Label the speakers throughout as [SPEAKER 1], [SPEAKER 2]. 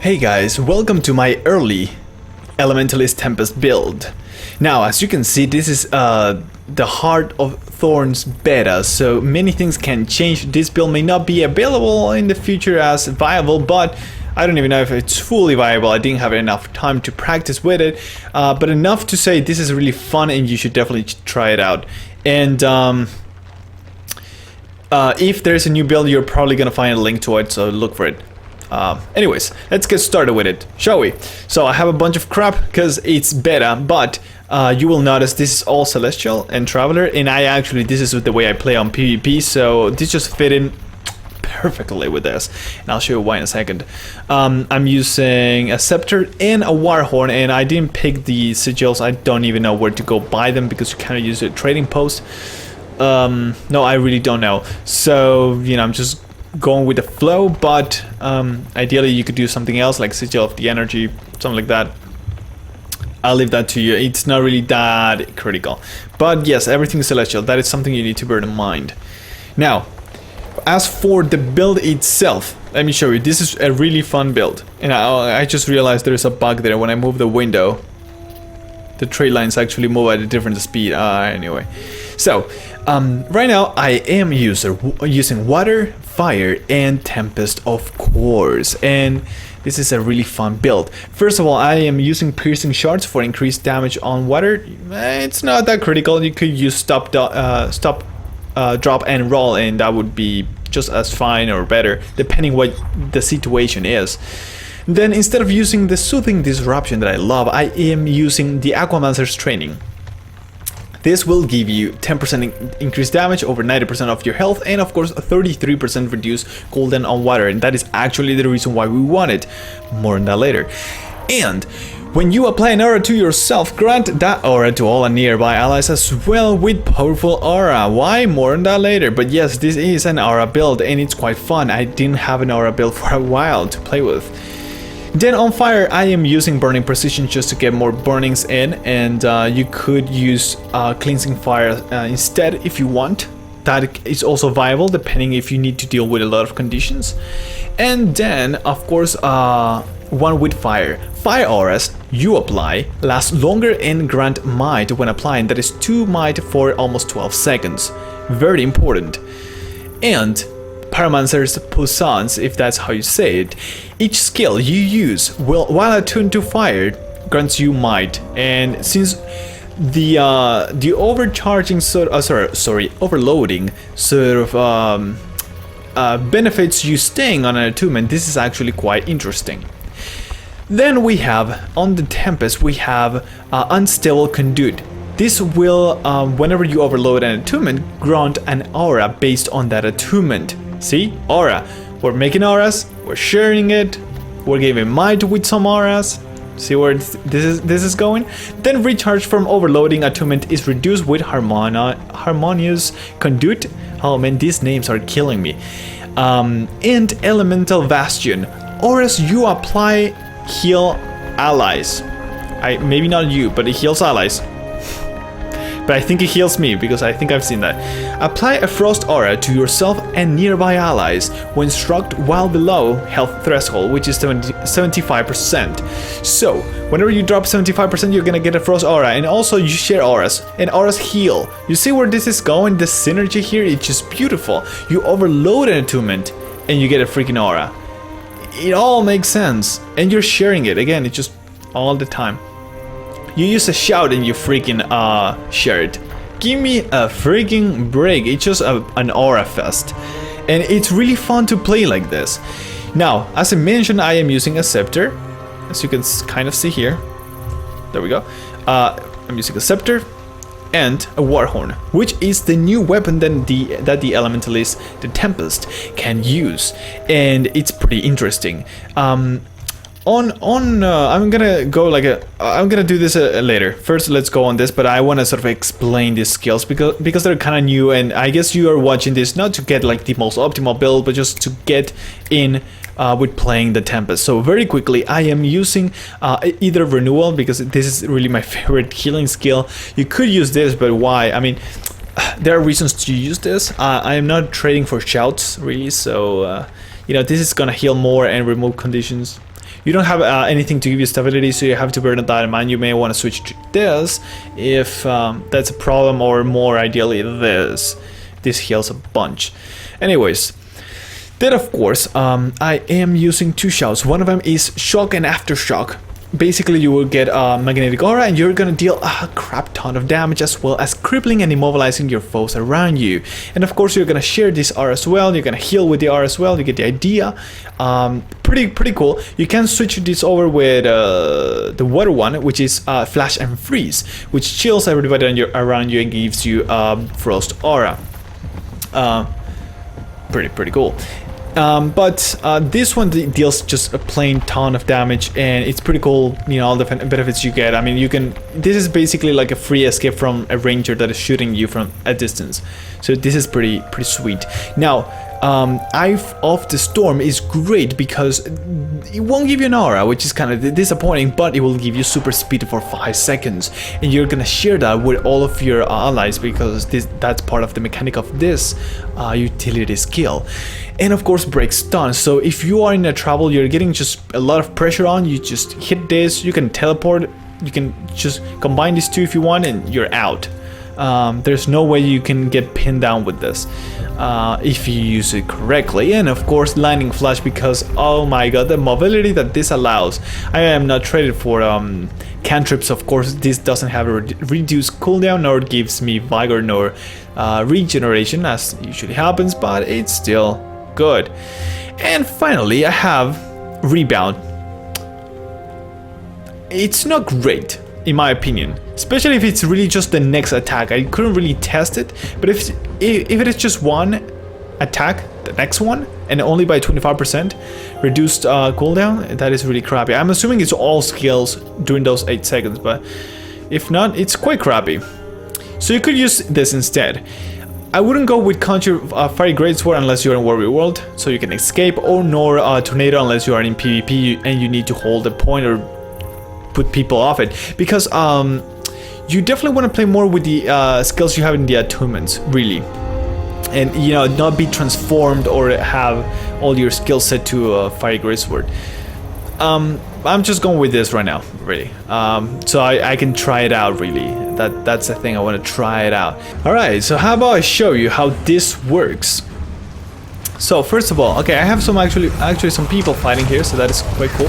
[SPEAKER 1] Hey guys, welcome to my early Elementalist Tempest build. Now, as you can see, this is the Heart of Thorns beta, so many things can change. This build may not be available in the future as viable, but I don't even know if it's fully viable. I didn't have enough time to practice with it, but enough to say this is really fun and you should definitely try it out. And if there's a new build, you're probably gonna find a link to it, so look for it. Anyways, let's get started with it, shall we? So I have a bunch of crap because it's beta, but you will notice this is all Celestial and Traveler, and this is the way I play on PvP, so this just fit in perfectly with this, and I'll show you why in a second. I'm using a Scepter and a Warhorn, and I didn't pick the sigils. I don't even know where to go buy them because you kind of use a trading post. No, I really don't know. So, you know, I'm just going with the flow, but ideally you could do something else like Sigil of the Energy, something like that. I'll leave that to you. It's not really that critical, but yes, everything is Celestial. That is something you need to bear in mind. Now, as for the build itself, let me show you. This is a really fun build, and I just realized there's a bug there. When I move the window, the tree lines actually move at a different speed. Anyway, so right now I am using Water, Fire, and Tempest, of course, and this is a really fun build. First of all, I am using Piercing Shards for increased damage on water. It's not that critical. You could use stop, drop, and roll, and that would be just as fine or better, depending what the situation is. Then instead of using the Soothing Disruption that I love, I am using the Aquamancer's Training. This will give you 10% increased damage, over 90% of your health, and of course 33% reduced cooldown on water, and that is actually the reason why we want it. More on that later. And when you apply an aura to yourself, grant that aura to all nearby allies as well with powerful aura. Why? More on that later. But yes, this is an aura build and it's quite fun. I didn't have an aura build for a while to play with. Then on Fire, I am using Burning Precision just to get more burnings in, and you could use Cleansing Fire instead if you want. That is also viable depending if you need to deal with a lot of conditions. And then, of course, one with Fire. Fire auras you apply last longer and grant might when applying. That is 2 might for almost 12 seconds. Very important. And Pyromancer's Puissance, if that's how you say it. Each skill you use while attuned to fire grants you might, and since the overloading sort of benefits you staying on an attunement, this is actually quite interesting. Then we have on the Tempest we have Unstable Conduit. This will, whenever you overload an attunement, grant an aura based on that attunement. See? Aura. We're making auras, we're sharing it, we're giving might with some auras. See where this is going? Then recharge from overloading attunement is reduced with Harmonious Conduit. Oh man, these names are killing me. And Elemental Bastion. Auras you apply heal allies. Maybe not you, but it heals allies. But I think it heals me because I think I've seen that. Apply a Frost Aura to yourself and nearby allies when struck while below health threshold, which is 75%. So, whenever you drop 75%, you're gonna get a Frost Aura, and also you share auras, and auras heal. You see where this is going? The synergy here is just beautiful. You overload an attunement, and you get a freaking aura. It all makes sense, and you're sharing it. Again, it's just all the time. You use a shout and you freaking share it. Give me a freaking break. It's just an aura fest. And it's really fun to play like this. Now, as I mentioned, I am using a Scepter. As you can kind of see here. There we go. I'm using a Scepter and a Warhorn, which is the new weapon that the Elementalist, the Tempest, can use. And it's pretty interesting. I'm gonna go I'm gonna do this later. First, let's go on this, but I want to sort of explain these skills because they're kind of new, and I guess you are watching this not to get like the most optimal build, but just to get in with playing the Tempest. So very quickly, I am using either Renewal, because this is really my favorite healing skill. You could use this, but why? I mean, there are reasons to use this. I am not trading for shouts really, so you know, this is gonna heal more and remove conditions. You don't have anything to give you stability, so you have to bear that in mind. You may want to switch to this if that's a problem, or more ideally this. This heals a bunch. Anyways, then of course, I am using 2 shouts. One of them is Shock and Aftershock. Basically, you will get a magnetic aura, and you're gonna deal a crap ton of damage, as well as crippling and immobilizing your foes around you. And of course, you're gonna share this aura as well. You're gonna heal with the aura as well. You get the idea. Pretty cool. You can switch this over with the water one, which is Flash and Freeze, which chills everybody around you and gives you frost aura. Pretty cool. But this one deals just a plain ton of damage, and it's pretty cool, you know, all the benefits you get. I mean, this is basically like a free escape from a ranger that is shooting you from a distance. So this is pretty sweet. Now, Eye of the Storm is great because it won't give you an aura, which is kind of disappointing, but it will give you super speed for 5 seconds, and you're gonna share that with all of your allies, because that's part of the mechanic of this utility skill. And of course, break stun. So if you are in a trouble, you're getting just a lot of pressure on, you just hit this, you can teleport, you can just combine these two if you want, and you're out. There's no way you can get pinned down with this if you use it correctly. And of course, Lightning Flash, because oh my god, the mobility that this allows. I am not traded for cantrips. Of course, this doesn't have a reduced cooldown, nor gives me vigor, nor regeneration, as usually happens, but it's still good. And finally, I have Rebound. It's not great, in my opinion, especially if it's really just the next attack. I couldn't really test it, but if it is just one attack, the next one, and only by 25% reduced cooldown, that is really crappy. I'm assuming it's all skills during those 8 seconds, but if not, it's quite crappy. So you could use this instead. I wouldn't go with Conjure Fiery Greatsword unless you're in Warrior World, so you can escape, or nor Tornado unless you are in PvP and you need to hold a point or put people off it, because you definitely want to play more with the skills you have in the attunements, really, and you know, not be transformed or have all your skills set to Fiery Greatsword. I'm just going with this right now, really, so I can try it out, really. That's the thing, I want to try it out. Alright, so how about I show you how this works. So first of all, okay, I have some actually some people fighting here, so that is quite cool.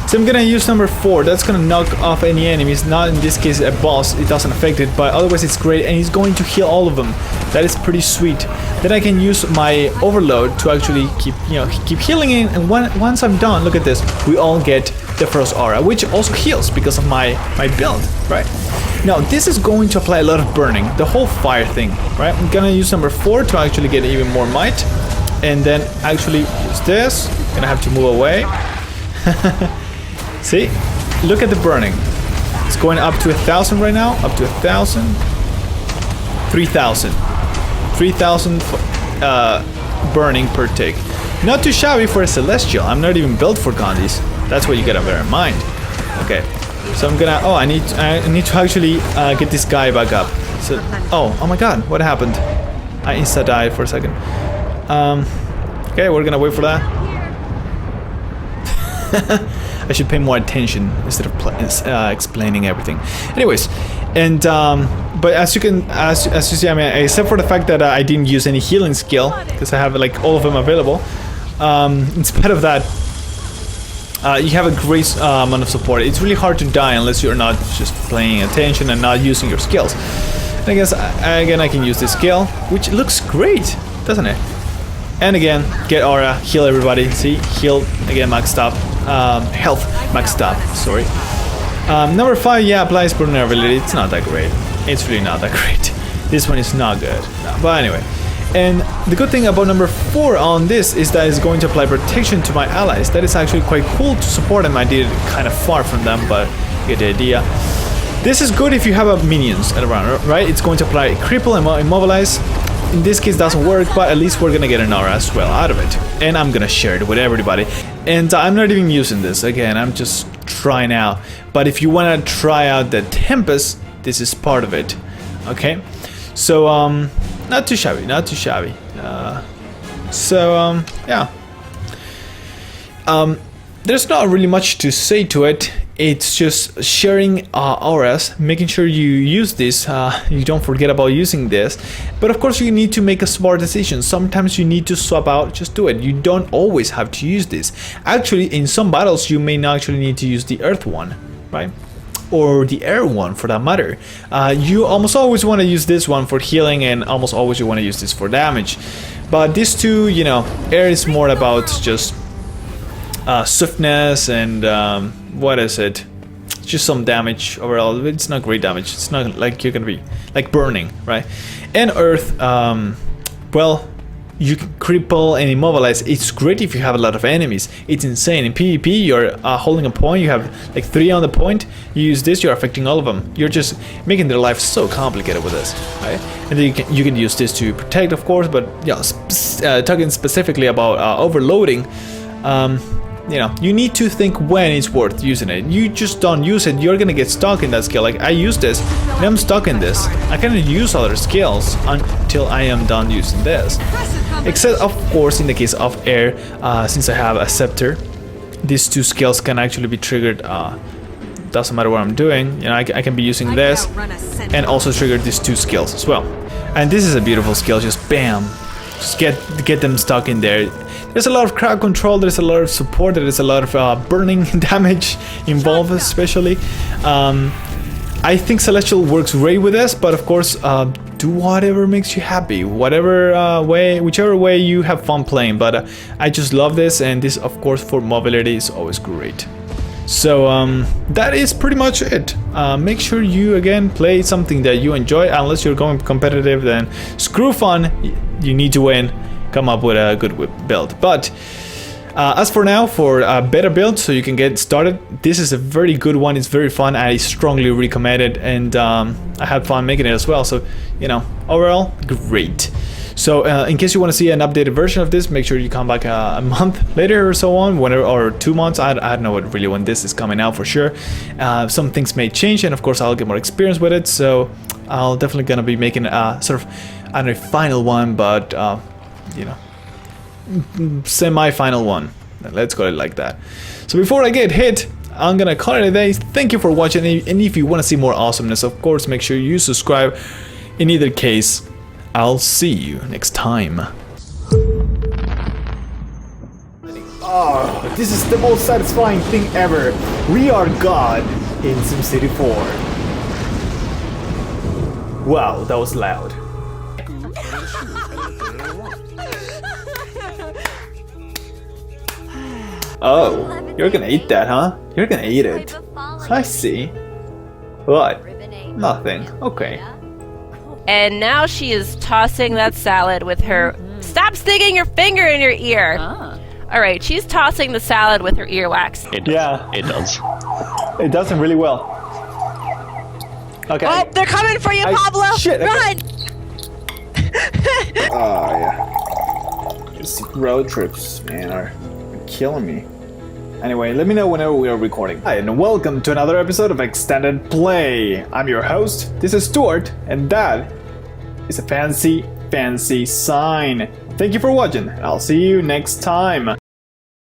[SPEAKER 1] So I'm gonna use number 4. That's gonna knock off any enemies, not in this case a boss, it doesn't affect it, but otherwise it's great, and he's going to heal all of them. That is pretty sweet. Then I can use my overload to actually keep healing it, and once I'm done, look at this, we all get the Frost Aura, which also heals because of my build, right? Now this is going to apply a lot of burning, the whole fire thing, right? I'm gonna use number 4 to actually get even more might, and then actually use this. Gonna have to move away. See, look at the burning. It's going up to 1,000 right now, up to 1,000, 3,000, 3,000 burning per tick. Not too shabby for a Celestial. I'm not even built for Gandhis. That's what you gotta bear in mind. Okay, so I'm gonna. Oh, I need to actually get this guy back up. So, oh my God, what happened? I insta died for a second. Okay, we're gonna wait for that. I should pay more attention instead of explaining everything. Anyways, and but as you see, I mean, except for the fact that I didn't use any healing skill because I have like all of them available. In spite of that, you have a great amount of support. It's really hard to die unless you're not just paying attention and not using your skills. And I guess again I can use this skill, which looks great, doesn't it? And again, get aura, heal everybody. See, heal again, maxed up. Health maxed up. Sorry. Number 5, yeah, applies vulnerability. It's not that great. It's really not that great. This one is not good. No, but anyway, and the good thing about number 4 on this is that it's going to apply protection to my allies. That is actually quite cool to support them. I did it kind of far from them, but you get the idea. This is good if you have minions around, right? It's going to apply cripple and immobilize. In this case doesn't work, but at least we're gonna get an aura as well out of it, and I'm gonna share it with everybody. And I'm not even using this again, I'm just trying out. But if you want to try out the Tempest, this is part of it. Okay, so not too shabby, not too shabby. Yeah. there's not really much to say to it. It's just sharing auras, making sure you use this, you don't forget about using this. But of course you need to make a smart decision. Sometimes you need to swap out, just do it. You don't always have to use this. Actually, in some battles you may not actually need to use the earth one, right? Or the air one for that matter. You almost always want to use this one for healing, and almost always you want to use this for damage. But these two, you know, air is more about just swiftness and what is it? Just some damage overall. It's not great damage. It's not like you're gonna be like burning, right? And earth, well, you can cripple and immobilize. It's great if you have a lot of enemies. It's insane. In PvP, you're holding a point. You have like 3 on the point. You use this, you're affecting all of them. You're just making their life so complicated with this, right? And then you can use this to protect, of course. But yeah, talking specifically about overloading. You know, you need to think when it's worth using it. You just don't use it, you're gonna get stuck in that skill. Like I use this and I'm stuck in this. I cannot use other skills until I am done using this. Except of course in the case of air, since I have a scepter, these 2 skills can actually be triggered. Doesn't matter what I'm doing, you know, I can be using this and also trigger these 2 skills as well. And this is a beautiful skill, just bam, just get them stuck in there. There's a lot of crowd control, there's a lot of support, there's a lot of burning damage involved especially. I think Celestial works great with this, but of course do whatever makes you happy, whichever way you have fun playing. But I just love this, and this of course for mobility is always great. So that is pretty much it. Make sure you again play something that you enjoy. Unless you're going competitive, then screw fun, you need to win. Come up with a good build. But as for now, for a better build so you can get started, this is a very good one. It's very fun. I strongly recommend it, and I had fun making it as well. So, you know, overall great. So in case you want to see an updated version of this, make sure you come back a month later or so on, whenever, or 2 months. I don't know what really when this is coming out for sure. Some things may change, and of course I'll get more experience with it. So I'll definitely gonna be making a sort of, I don't know, final one, but you know, semi-final one. Let's call it like that. So before I get hit, I'm gonna call it a day. Thank you for watching, and if you want to see more awesomeness, of course, make sure you subscribe. In either case, I'll see you next time. Oh, this is the most satisfying thing ever. We are God in SimCity 4. Wow, that was loud. Oh, you're gonna eat that, huh? You're gonna eat it. I see. What? Nothing. Okay.
[SPEAKER 2] And now she is tossing that salad with her... Stop sticking your finger in your ear! Alright, she's tossing the salad with her earwax.
[SPEAKER 3] It does.
[SPEAKER 1] It doesn't really well. Okay.
[SPEAKER 2] Oh, they're coming for you, Pablo!
[SPEAKER 1] Shit,
[SPEAKER 2] Run!
[SPEAKER 1] Oh, yeah. These road trips, man, are killing me. Anyway, let me know whenever we are recording. Hi, and welcome to another episode of Extended Play. I'm your host, this is Stuart, and that is a fancy sign. Thank you for watching, and I'll see you next time.